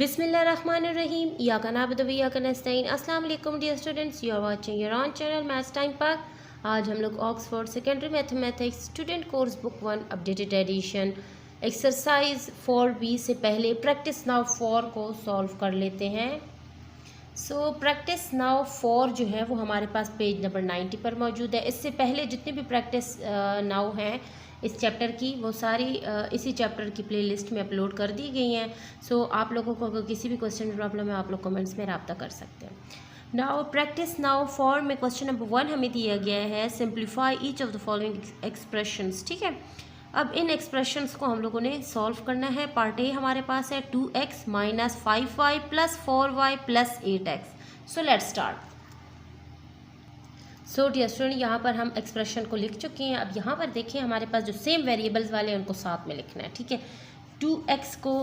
बिस्मिल्लाहिर्रहमानिर्रहीम। इय्याका नअबुदु व इय्याका नस्तईन। अस्सलाम वालेकुम dear students, you are watching your own channel maths time park. आज हम लोग Oxford secondary mathematics student course book 1 updated edition exercise 4B से पहले प्रैक्टिस नाउ 4 को सॉल्व कर लेते हैं। प्रैक्टिस नाउ 4 जो है वो हमारे पास पेज नंबर 90 पर मौजूद है। इससे पहले जितनी भी प्रैक्टिस नाउ हैं इस चैप्टर की वो सारी इसी चैप्टर की प्लेलिस्ट में अपलोड कर दी गई हैं। आप लोगों को अगर किसी भी क्वेश्चन में प्रॉब्लम है आप लोग कमेंट्स में रब्ता कर सकते हैं। नाउ प्रैक्टिस नाउ 4 में क्वेश्चन नंबर 1 हमें दिया गया है, simplify each of the following expressions. ठीक है, अब इन एक्सप्रेशंस को हम लोगों ने सॉल्व करना है। पार्ट ए हमारे पास है 2x minus 5y plus 4y plus 8x। Let's start. Dear student, यहाँ पर हम एक्सप्रेशन को लिख चुके हैं। अब यहाँ पर देखिए हमारे पास जो सेम वेरिएबल्स वाले हैं उनको साथ में लिखना है। ठीक है, 2x को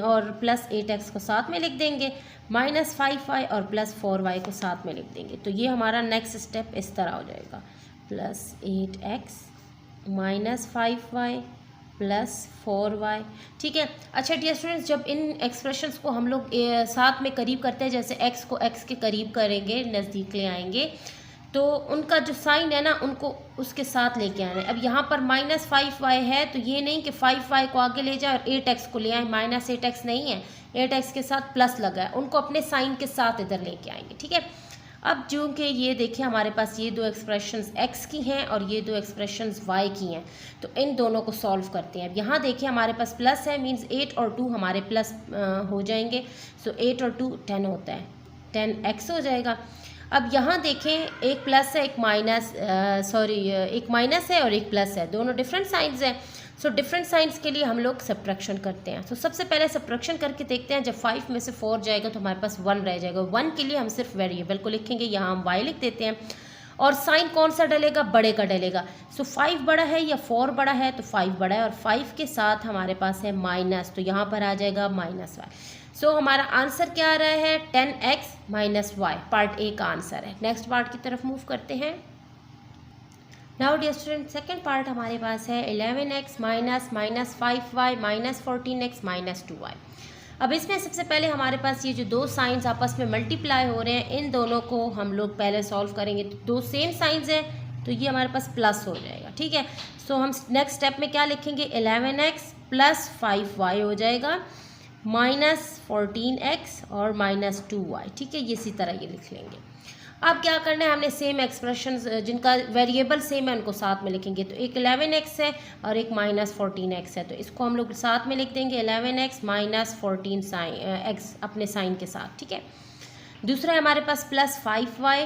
और प्लस 8x को साथ में लिख देंगे, माइनस 5y और प्लस 4y को साथ में लिख देंगे। तो ये हमारा नेक्स्ट स्टेप इस तरह हो जाएगा, plus 8x minus 5y plus 4y। ठीक है, अच्छा डियर स्टूडेंट्स, जब इन एक्सप्रेशंस को हम लोग साथ में करीब करते हैं, जैसे x को x के करीब करेंगे, नज़दीक ले आएंगे, तो उनका जो साइन है ना उनको उसके साथ लेके आना है। अब यहाँ पर माइनस 5y है तो ये नहीं कि 5y को आगे ले जाए और 8x को ले आए, माइनस 8x नहीं है, 8x के साथ प्लस लगा है, उनको अपने साइन के साथ इधर लेके आएंगे। ठीक है, अब जो कि ये देखिए हमारे पास ये दो एक्सप्रेशंस x की हैं और ये दो एक्सप्रेशंस y की हैं, तो इन दोनों को सॉल्व करते हैं। अब यहाँ देखिए हमारे पास प्लस है, मीन्स 8 और 2 हमारे प्लस हो जाएंगे। 8 और 2 10 होता है, 10x हो जाएगा। अब यहाँ देखें एक प्लस है एक माइनस, एक माइनस है और एक प्लस है, दोनों डिफरेंट साइंस हैं। डिफरेंट साइंस के लिए हम लोग सब्ट्रैक्शन करते हैं। सबसे पहले सब्ट्रैक्शन करके देखते हैं। जब 5 में से 4 जाएगा तो हमारे पास 1 रह जाएगा। 1 के लिए हम सिर्फ वेरिएबल को लिखेंगे, यहाँ हम y लिख देते हैं और साइन कौन सा डलेगा, बड़े का डलेगा। 5 बड़ा है या 4 बड़ा है, तो 5 बड़ा है और 5 के साथ हमारे पास है माइनस, तो यहाँ पर आ जाएगा माइनस y। हमारा आंसर क्या आ रहा है, 10x minus y। Part A का आंसर है। नेक्स्ट पार्ट की तरफ मूव करते हैं। Now dear student, second part हमारे पास है 11x minus 5y minus 14x minus 2y। अब इसमें सबसे पहले हमारे पास ये जो दो साइंस आपस में मल्टीप्लाई हो रहे हैं, इन दोनों को हम लोग पहले सॉल्व करेंगे। तो दो सेम साइंस हैं तो ये हमारे पास प्लस हो जाएगा। ठीक है, हम नेक्स्ट स्टेप में क्या लिखेंगे, 11x प्लस 5y हो जाएगा, माइनस 14x और माइनस 2y। ठीक है, इसी तरह ये लिख लेंगे। अब क्या करना है, हमने सेम एक्सप्रेशंस जिनका वेरिएबल सेम है उनको साथ में लिखेंगे। तो एक 11x है और एक माइनस 14x है, तो इसको हम लोग साथ में लिख देंगे, 11x माइनस 14x अपने साइन के साथ। ठीक है, दूसरा है हमारे पास प्लस 5y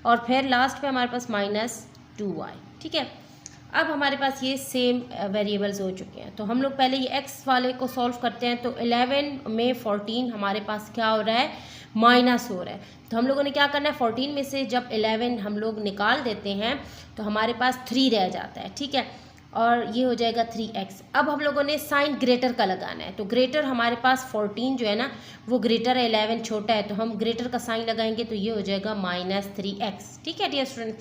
और फिर लास्ट पे हमारे पास माइनस 2y। ठीक है, अब हमारे पास ये सेम वेरिएबल्स हो चुके हैं, तो हम लोग पहले ये x वाले को सॉल्व करते हैं। तो 11 में 14 हमारे पास क्या हो रहा है, माइनस हो रहा है। तो हम लोगों ने क्या करना है, 14 में से जब 11 हम लोग निकाल देते हैं तो हमारे पास 3 रह जाता है। ठीक है, और ये हो जाएगा 3x। अब हम लोगों ने साइन ग्रेटर का लगाना है, तो ग्रेटर हमारे पास 14 जो है ना वो ग्रेटर है, 11 छोटा है, तो हम ग्रेटर का साइन लगाएंगे तो ये हो जाएगा माइनस 3x। ठीक है डियर स्टूडेंट,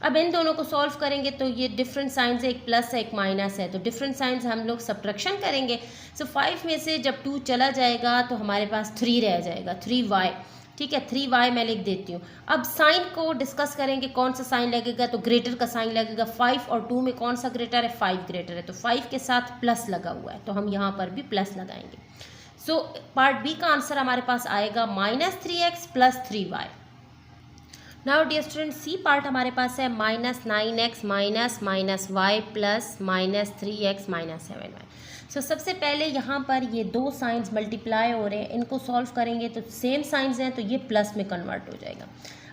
अब इन दोनों को सॉल्व करेंगे तो ये डिफरेंट साइंस है, एक प्लस है एक माइनस है, तो डिफरेंट साइंस हम लोग सब्ट्रैक्शन करेंगे। 5 में से जब 2 चला जाएगा तो हमारे पास 3 रह जाएगा, 3y। ठीक है, 3y मैं लिख देती हूँ। अब साइन को डिस्कस करेंगे, कौन सा साइन लगेगा, तो ग्रेटर का साइन लगेगा। 5 और 2 में कौन सा ग्रेटर है, 5 ग्रेटर है, तो 5 के साथ प्लस लगा हुआ है, तो हम यहाँ पर भी प्लस लगाएंगे। पार्ट बी का आंसर हमारे पास आएगा minus 3x plus 3y। Now dear student, C part हमारे पास है minus 9x minus y plus minus 3x minus 7y। सबसे पहले यहाँ पर ये दो साइंस मल्टीप्लाई हो रहे हैं, इनको सॉल्व करेंगे तो सेम साइंस हैं तो ये प्लस में कन्वर्ट हो जाएगा।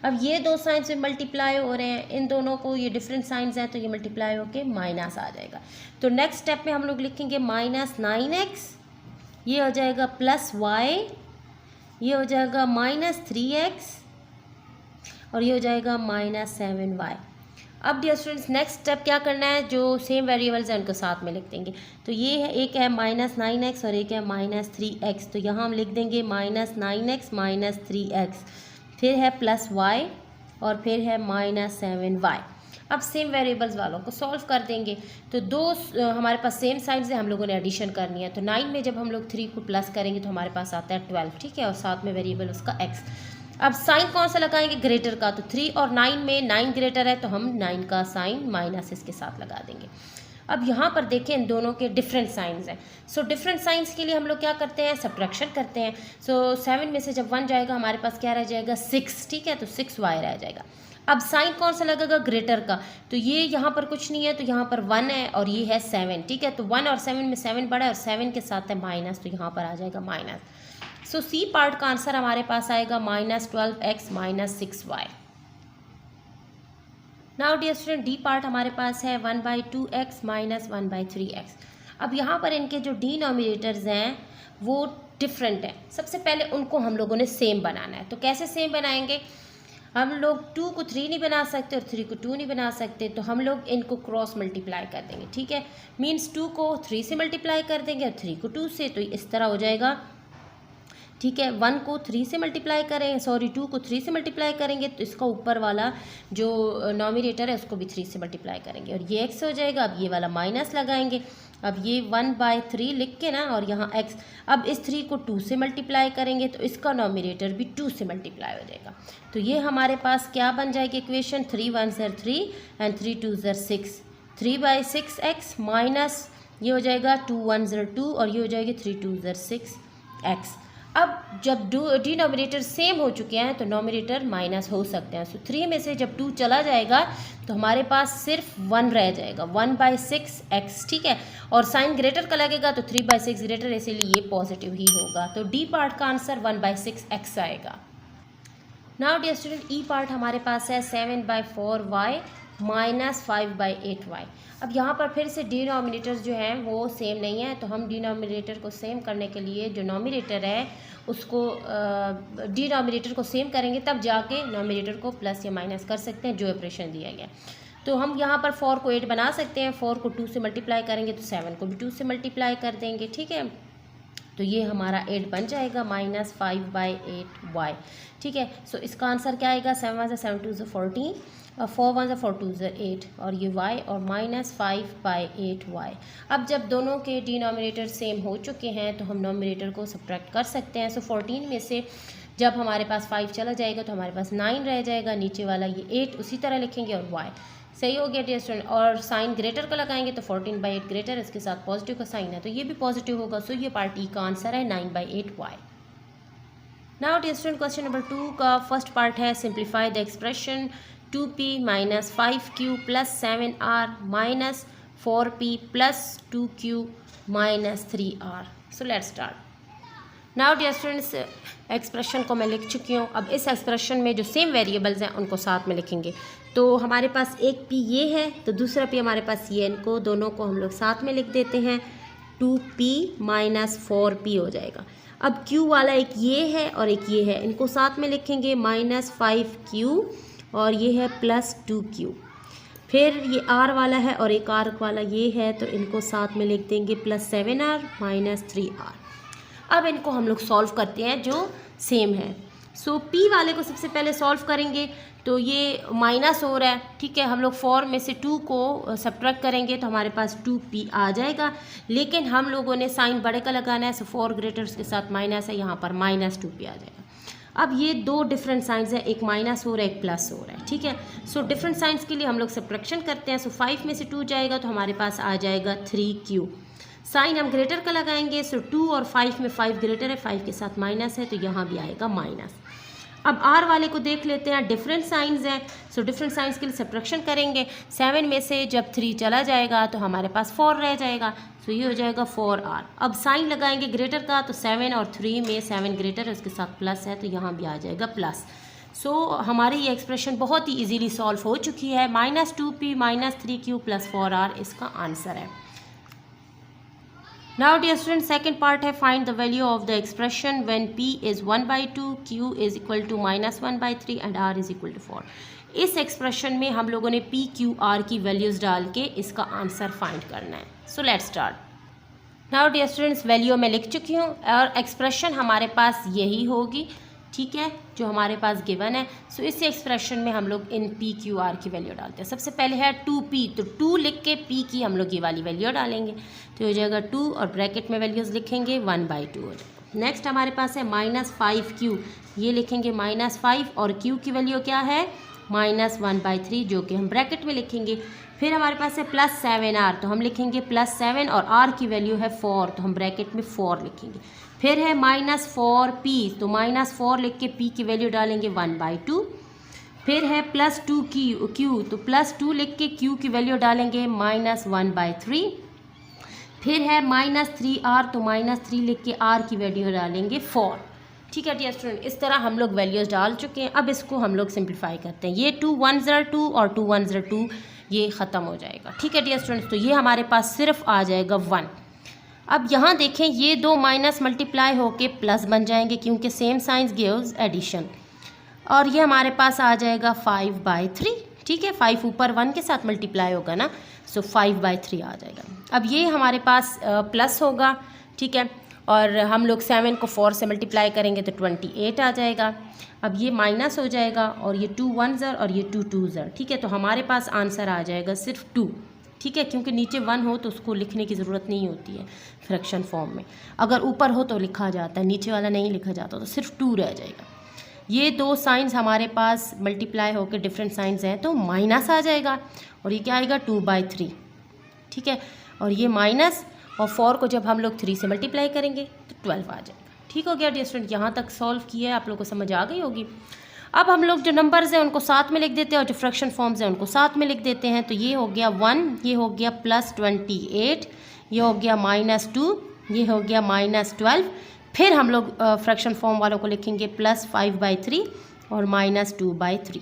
अब ये दो साइंस में मल्टीप्लाई हो रहे हैं, इन दोनों को ये डिफरेंट साइंस हैं तो ये मल्टीप्लाई होके माइनस आ जाएगा। तो नेक्स्ट स्टेप में हम लोग लिखेंगे माइनस 9x, ये हो जाएगा प्लस y, ये हो जाएगा माइनस 3x और ये हो जाएगा माइनस 7y। अब डियर स्टूडेंट्स, नेक्स्ट स्टेप क्या करना है, जो सेम वेरिएबल्स हैं उनको साथ में लिख देंगे। तो ये है, एक है माइनस 9x और एक है माइनस 3x, तो यहाँ हम लिख देंगे माइनस 9x माइनस 3x, फिर है प्लस y और फिर है माइनस 7y। अब सेम वेरिएबल्स वालों को सॉल्व कर देंगे। तो दो हमारे पास सेम साइड्स है, हम लोगों ने एडिशन करनी है। तो 9 में जब हम लोग 3 को प्लस करेंगे तो हमारे पास आता है 12, ठीक है, और साथ में वेरिएबल उसका x। अब साइन कौन सा लगाएंगे, ग्रेटर का। तो 3 और 9 में 9 ग्रेटर है तो हम 9 का साइन माइनस इसके साथ लगा देंगे। अब यहाँ पर देखें इन दोनों के डिफरेंट साइंस हैं। सो डिफरेंट साइंस के लिए हम लोग क्या करते हैं, सब्ट्रैक्शन करते हैं। सो 7 में से जब 1 जाएगा हमारे पास क्या रह जाएगा, 6, ठीक है, तो 6y रह जाएगा। अब साइन कौन सा लगेगा, ग्रेटर का। तो ये यहाँ पर कुछ नहीं है तो यहाँ पर 1 है और ये है 7, ठीक है। तो 1 और 7 में 7 बड़ा है और 7 के साथ है माइनस, तो यहाँ पर आ जाएगा माइनस। सो सी पार्ट का आंसर हमारे पास आएगा -12x - 6y। Now dear student D part हमारे पास है 1/2x - 1/3x। अब यहाँ पर इनके जो डिनोमिनेटर्स हैं वो डिफरेंट हैं। सबसे पहले उनको हम लोगों ने सेम बनाना है। तो कैसे सेम बनाएंगे, हम लोग 2 को 3 नहीं बना सकते और 3 को 2 नहीं बना सकते, तो हम लोग इनको क्रॉस मल्टीप्लाई कर देंगे, ठीक है। मीन्स 2 को 3 से मल्टीप्लाई कर देंगे और 3 को 2 से, तो इस तरह हो जाएगा, ठीक है। 1 को 3 से मल्टीप्लाई करें, 2 को 3 से मल्टीप्लाई करेंगे तो इसका ऊपर वाला जो नॉमिनेटर है उसको भी 3 से मल्टीप्लाई करेंगे और ये x हो जाएगा। अब ये वाला माइनस लगाएंगे, अब ये 1/3 लिख के ना और यहाँ x। अब इस 3 को 2 से मल्टीप्लाई करेंगे तो इसका नॉमिनेटर भी 2 से मल्टीप्लाई हो जाएगा। तो ये हमारे पास क्या बन जाएगी equation, 3 1s are 3 and 3 2s are 6, 3/6x minus ये हो जाएगा 2 1s are 2 और ये हो जाएगी 3 2s are 6x। अब जब डिनोमिनेटर सेम हो चुके हैं तो नॉमिनेटर माइनस हो सकते हैं। सो 3 में से जब 2 चला जाएगा तो हमारे पास सिर्फ 1 रह जाएगा, 1/6x, ठीक है। और साइन ग्रेटर का लगेगा तो 3/6 ग्रेटर, इसीलिए ये पॉजिटिव ही होगा। तो डी पार्ट का आंसर 1/6x आएगा। नाउ डियर स्टूडेंट ई पार्ट हमारे पास है 7/4y - 5/8y। अब यहाँ पर फिर से डिनोमिनेटर्स जो हैं वो सेम नहीं है, तो हम डिनोमिनेटर को सेम करने के लिए जो नॉमिनेटर है उसको डिनोमिनेटर को सेम करेंगे, तब जाके नॉमिनेटर को प्लस या माइनस कर सकते हैं जो ऑपरेशन दिया गया। तो हम यहाँ पर 4 को 8 बना सकते हैं, 4 को 2 से मल्टीप्लाई करेंगे तो 7 को भी 2 से मल्टीप्लाई कर देंगे, ठीक है। तो ये हमारा 8 बन जाएगा -5/8y, ठीक है। सो इसका आंसर क्या आएगा, 7 1 7 2 14 और 4 1 4 2 8 और ये y और -5/8y। अब जब दोनों के डिनोमिनेटर सेम हो चुके हैं तो हम नॉमिनेटर को सब्ट्रैक्ट कर सकते हैं। सो 14 में से जब हमारे पास 5 चला जाएगा तो हमारे पास 9 रह जाएगा, नीचे वाला ये 8 उसी तरह लिखेंगे और y सही हो गया डियर स्टूडेंट। और साइन ग्रेटर का लगाएंगे तो 14/8 ग्रेटर, इसके साथ पॉजिटिव का साइन है तो ये भी पॉजिटिव होगा। सो ये पार्ट ई का आंसर है 9/8y। Now dear student question number 2 का फर्स्ट पार्ट है simplify the expression 2p - 5q + 7r - 4p + 2q - 3r। So let's start. Now dear students expression को मैं लिख चुकी हूँ। अब इस एक्सप्रेशन में जो सेम वेरिएबल्स हैं उनको साथ में लिखेंगे। तो हमारे पास एक p ये है तो दूसरा p हमारे पास ये, इनको दोनों को हम लोग साथ में लिख देते हैं, 2p - 4p हो जाएगा। अब q वाला एक ये है और एक ये है, इनको साथ में लिखेंगे -5q और ये है +2q। फिर ये r वाला है और एक r वाला ये है तो इनको साथ में लिख देंगे +7r - 3r। अब इनको हम लोग सॉल्व करते हैं जो सेम है। सो p वाले को सबसे पहले सॉल्व करेंगे तो ये माइनस हो रहा है, ठीक है। हम लोग 4 में से 2 को सब्ट्रैक्ट करेंगे तो हमारे पास 2p आ जाएगा, लेकिन हम लोगों ने साइन बड़े का लगाना है। सो 4 ग्रेटर्स के साथ माइनस है, यहाँ पर -2p आ जाएगा। अब ये दो डिफरेंट साइंस है, एक माइनस हो रहा है एक प्लस हो रहा है, ठीक है। सो डिफरेंट साइंस के लिए हम लोग सब्ट्रैक्शन करते हैं। सो 5 में से 2 जाएगा तो हमारे पास आ जाएगा 3q। साइन हम ग्रेटर का लगाएंगे, सो 2 और 5 में 5 ग्रेटर है, 5 के साथ माइनस है तो यहाँ भी आएगा माइनस। अब r वाले को देख लेते हैं, डिफरेंट साइंस हैं। सो डिफरेंट साइंस के लिए सब्ट्रैक्शन करेंगे। 7 में से जब 3 चला जाएगा तो हमारे पास 4 रह जाएगा, सो ये हो जाएगा 4r। अब साइन लगाएंगे ग्रेटर का तो 7 और 3 में 7 ग्रेटर है, उसके साथ प्लस है तो यहाँ भी आ जाएगा प्लस। सो हमारी ये एक्सप्रेशन बहुत ही इजीली सॉल्व हो चुकी है। -2p - 3q + 4r इसका आंसर है। Now dear student second part है find the value of the expression when p is 1/2, q is equal to -1/3 and r is equal to 4। इस एक्सप्रेशन में हम लोगों ने p, q, r की values डाल के इसका आंसर फाइंड करना है। So let's start. Now dear students value मैं लिख चुकी हूँ और एक्सप्रेशन हमारे पास यही होगी, ठीक है, जो हमारे पास गिवन है। सो इस एक्सप्रेशन में हम लोग इन पी क्यू आर की वैल्यू डालते हैं। सबसे पहले है 2p, तो 2 लिख के p की हम लोग ये वाली वैल्यू डालेंगे, तो हो जाएगा 2 और ब्रैकेट में वैल्यूज़ लिखेंगे 1/2 हो जाएगा। नेक्स्ट हमारे पास है -5q, ये लिखेंगे -5 और q की वैल्यू क्या है -1/3, जो कि हम ब्रैकेट में लिखेंगे। फिर हमारे पास है +7r, तो हम लिखेंगे +7 और r की वैल्यू है 4, तो हम ब्रैकेट में 4 लिखेंगे। फिर है -4p, तो -4 लिख के p की वैल्यू डालेंगे 1/2। फिर है +2q, तो +2 लिख के q की वैल्यू डालेंगे -1/3। फिर है -3r, तो -3 लिख के r की वैल्यू डालेंगे 4। ठीक है डियर स्टूडेंट, इस तरह हम लोग वैल्यूज़ डाल चुके हैं। अब इसको हम लोग सिंप्लीफाई करते हैं। ये 2 1s are 2 और 2 1s are 2, ये ख़त्म हो जाएगा। ठीक है डियर स्टूडेंट्स, तो ये हमारे पास सिर्फ आ जाएगा 1। अब यहाँ देखें, ये 2 माइनस मल्टीप्लाई होके प्लस बन जाएंगे, क्योंकि सेम साइंस गिव्स एडिशन। और ये हमारे पास आ जाएगा 5/3। ठीक है, 5 ऊपर 1 के साथ मल्टीप्लाई होगा ना, सो 5/3 आ जाएगा। अब ये हमारे पास प्लस होगा, ठीक है, और हम लोग 7 को 4 से मल्टीप्लाई करेंगे तो 28 आ जाएगा। अब ये माइनस हो जाएगा और ये 2 1s are और ये 2 2s are। ठीक है, तो हमारे पास आंसर आ जाएगा सिर्फ 2। ठीक है, क्योंकि नीचे 1 हो तो उसको लिखने की ज़रूरत नहीं होती है फ्रैक्शन फॉर्म में। अगर ऊपर हो तो लिखा जाता है, नीचे वाला नहीं लिखा जाता, तो सिर्फ 2 रह जाएगा। ये 2 साइंस हमारे पास मल्टीप्लाई होकर डिफरेंट साइंस हैं, तो माइनस आ जाएगा और ये क्या आएगा 2/3। ठीक है, और ये माइनस और 4 को जब हम लोग 3 से मल्टीप्लाई करेंगे तो 12 आ जाएगा। ठीक हो गया डियर स्टूडेंट, यहाँ तक सॉल्व किया है, आप लोगों को समझ आ गई होगी। अब हम लोग जो नंबर्स हैं उनको साथ में लिख देते हैं और जो फ्रैक्शन फॉर्म्स हैं उनको साथ में लिख देते हैं। तो ये हो गया 1, ये हो गया +28, ये हो गया -2, ये हो गया -12। फिर हम लोग फ्रैक्शन फॉर्म वालों को लिखेंगे +5/3 और -2/3।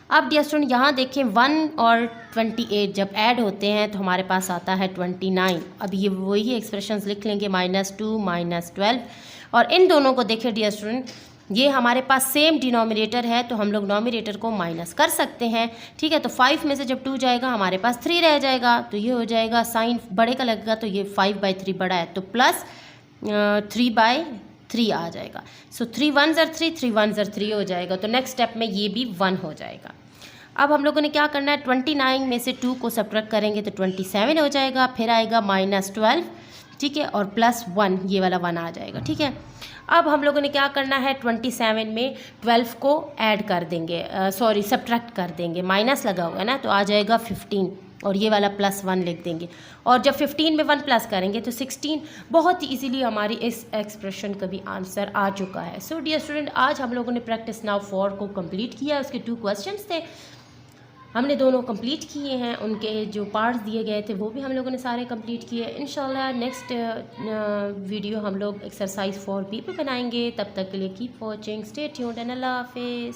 अब डियर स्टूडेंट यहाँ देखें, 1 और 28 जब ऐड होते हैं तो हमारे पास आता है 29। अब ये वही एक्सप्रेशंस लिख लेंगे -2 -12, और इन दोनों को देखें डियर स्टूडेंट, ये हमारे पास सेम डिनोमिनेटर है, तो हम लोग नोमिनेटर को माइनस कर सकते हैं। ठीक है, तो 5 में से जब 2 जाएगा हमारे पास 3 रह जाएगा, तो ये हो जाएगा साइन बड़े का लगेगा, तो ये 5/3 बड़ा है, तो +3/3 आ जाएगा। सो 3 1s are 3, 3 1s are 3 हो जाएगा। तो नेक्स्ट स्टेप में ये भी 1 हो जाएगा। अब हम लोगों ने क्या करना है, 29 में से 2 को सब्ट्रैक्ट करेंगे तो 27 हो जाएगा। फिर आएगा -12, ठीक है, और +1, ये वाला 1 आ जाएगा। ठीक है, अब हम लोगों ने क्या करना है, 27 में 12 को ऐड कर देंगे, सब्ट्रैक्ट कर देंगे, माइनस लगा हुआ है ना, तो आ जाएगा 15 और ये वाला +1 लिख देंगे। और जब 15 में 1 प्लस करेंगे तो 16। बहुत ही इजीली हमारी इस एक्सप्रेशन का भी आंसर आ चुका है। सो डियर स्टूडेंट, आज हम लोगों ने प्रैक्टिस नाउ 4 को कंप्लीट किया। उसके 2 क्वेश्चंस थे, हमने दोनों कंप्लीट किए हैं। उनके जो पार्ट्स दिए गए थे वो भी हम लोगों ने सारे कंप्लीट किए। इंशाल्लाह नेक्स्ट वीडियो हम लोग एक्सरसाइज 4B पे बनाएंगे। तब तक के लिए keep watching, stay tuned and अल्लाह हाफिज़।